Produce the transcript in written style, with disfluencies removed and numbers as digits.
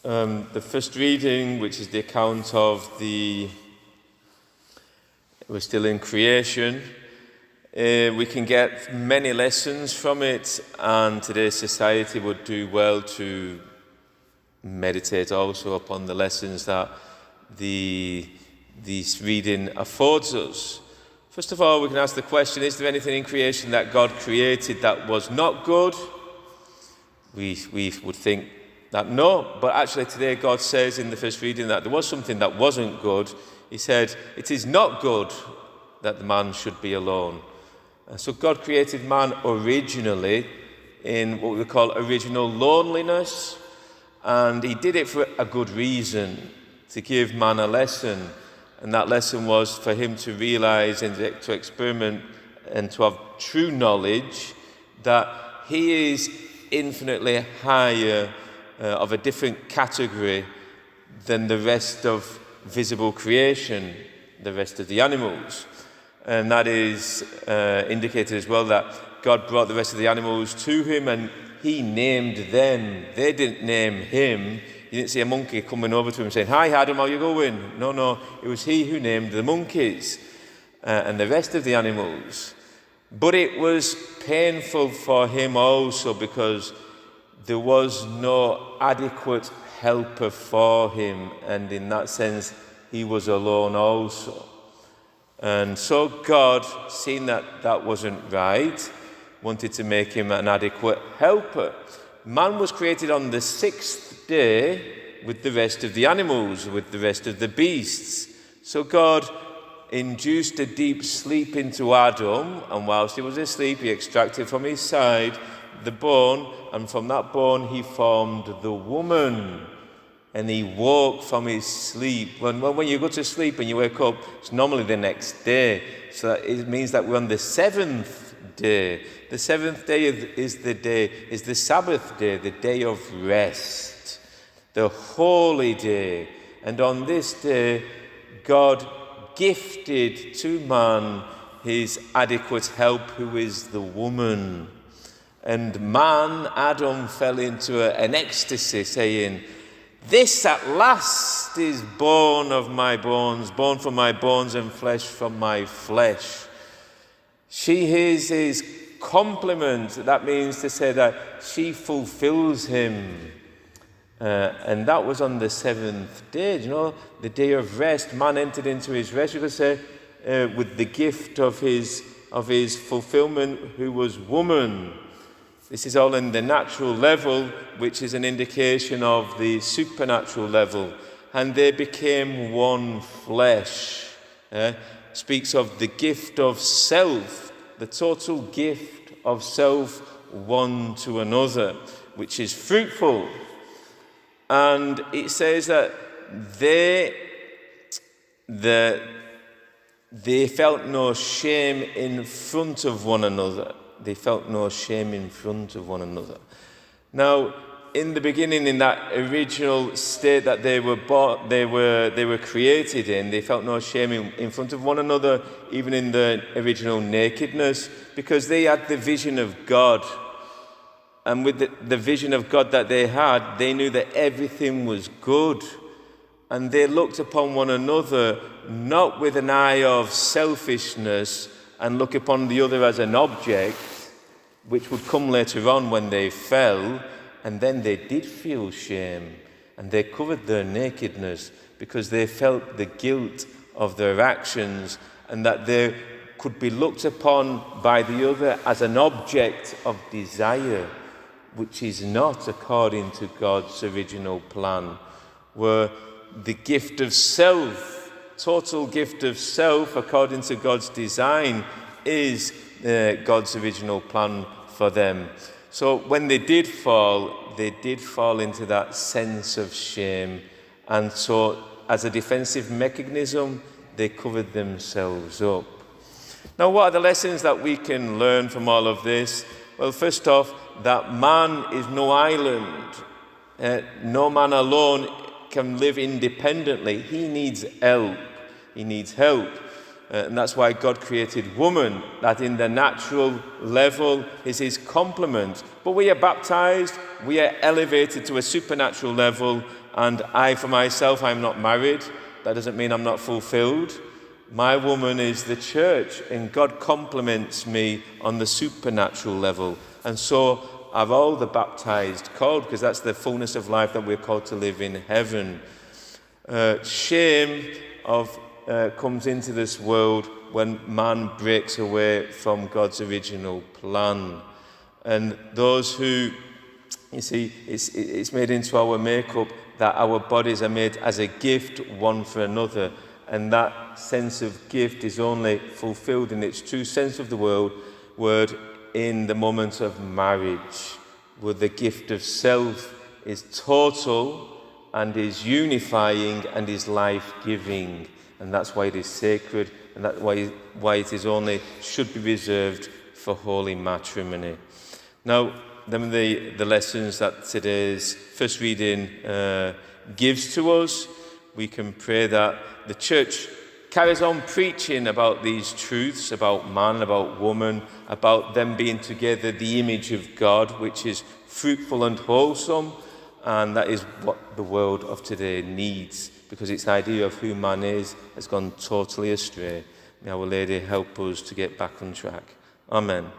The first reading, which is the account of we're still in creation. We can get many lessons from it, and today's society would do well to meditate also upon the lessons that this reading affords us. First of all, we can ask the question, is there anything in creation that God created that was not good? We would think that no, but actually today God says in the first reading that there was something that wasn't good. He said, it is not good that the man should be alone. So God created man originally in what we call original loneliness, and he did it for a good reason, to give man a lesson. And that lesson was for him to realize and to experiment and to have true knowledge that he is infinitely higher of a different category than the rest of visible creation, the rest of the animals. And that is indicated as well that God brought the rest of the animals to him and he named them. They didn't name him. You didn't see a monkey coming over to him saying, "Hi Adam, how you going?" No, it was he who named the monkeys and the rest of the animals. But it was painful for him also because there was no adequate helper for him, and in that sense he was alone also. And so God, seeing that that wasn't right, wanted to make him an adequate helper. Man was created on the sixth day with the rest of the animals, with the rest of the beasts. So God induced a deep sleep into Adam, and whilst he was asleep, he extracted from his side the bone, and from that bone he formed the woman. And he woke from his sleep. When you go to sleep and you wake up, it's normally the next day. So it means that we're on the seventh day. The seventh day is the Sabbath day, the day of rest, the holy day. And on this day, God gifted to man his adequate help, who is the woman. And man, Adam, fell into an ecstasy, saying, "This at last is bone of my bones, bone from my bones and flesh from my flesh." She is his complement. That means to say that she fulfills him. And that was on the seventh day, the day of rest. Man entered into his rest, you could say, with the gift of his fulfillment, who was woman. This is all in the natural level, which is an indication of the supernatural level. And they became one flesh. Speaks of the gift of self, the total gift of self one to another, which is fruitful. And it says that they felt no shame in front of one another. They felt no shame in front of one another. Now, in the beginning, in that original state that they were created in, they felt no shame in front of one another, even in the original nakedness, because they had the vision of God. And with the vision of God that they had, they knew that everything was good. And they looked upon one another not with an eye of selfishness and look upon the other as an object, which would come later on when they fell, and then they did feel shame, and they covered their nakedness because they felt the guilt of their actions, and that they could be looked upon by the other as an object of desire, which is not according to God's original plan, where the gift of self, total gift of self, according to God's design, is God's original plan for them. So when they did fall into that sense of shame. And so as a defensive mechanism, they covered themselves up. Now, what are the lessons that we can learn from all of this? Well, first off, that man is no island. No man alone can live independently. He needs help. And that's why God created woman, that in the natural level is his complement. But we are baptized, we are elevated to a supernatural level, and I, for myself, I'm not married. That doesn't mean I'm not fulfilled. My woman is the church, and God complements me on the supernatural level. And so are all the baptized called, because that's the fullness of life that we're called to live in heaven. Shame comes into this world when man breaks away from God's original plan. And those who, you see, it's made into our makeup that our bodies are made as a gift one for another. And that sense of gift is only fulfilled in its true sense of the word in the moment of marriage, where the gift of self is total and is unifying and is life-giving. And that's why it is sacred, and that's why it is only should be reserved for holy matrimony. Now, the lessons that today's first reading gives to us, we can pray that the church carries on preaching about these truths, about man, about woman, about them being together the image of God, which is fruitful and wholesome, and that is what the world of today needs, because its idea of who man is has gone totally astray. May Our Lady help us to get back on track. Amen.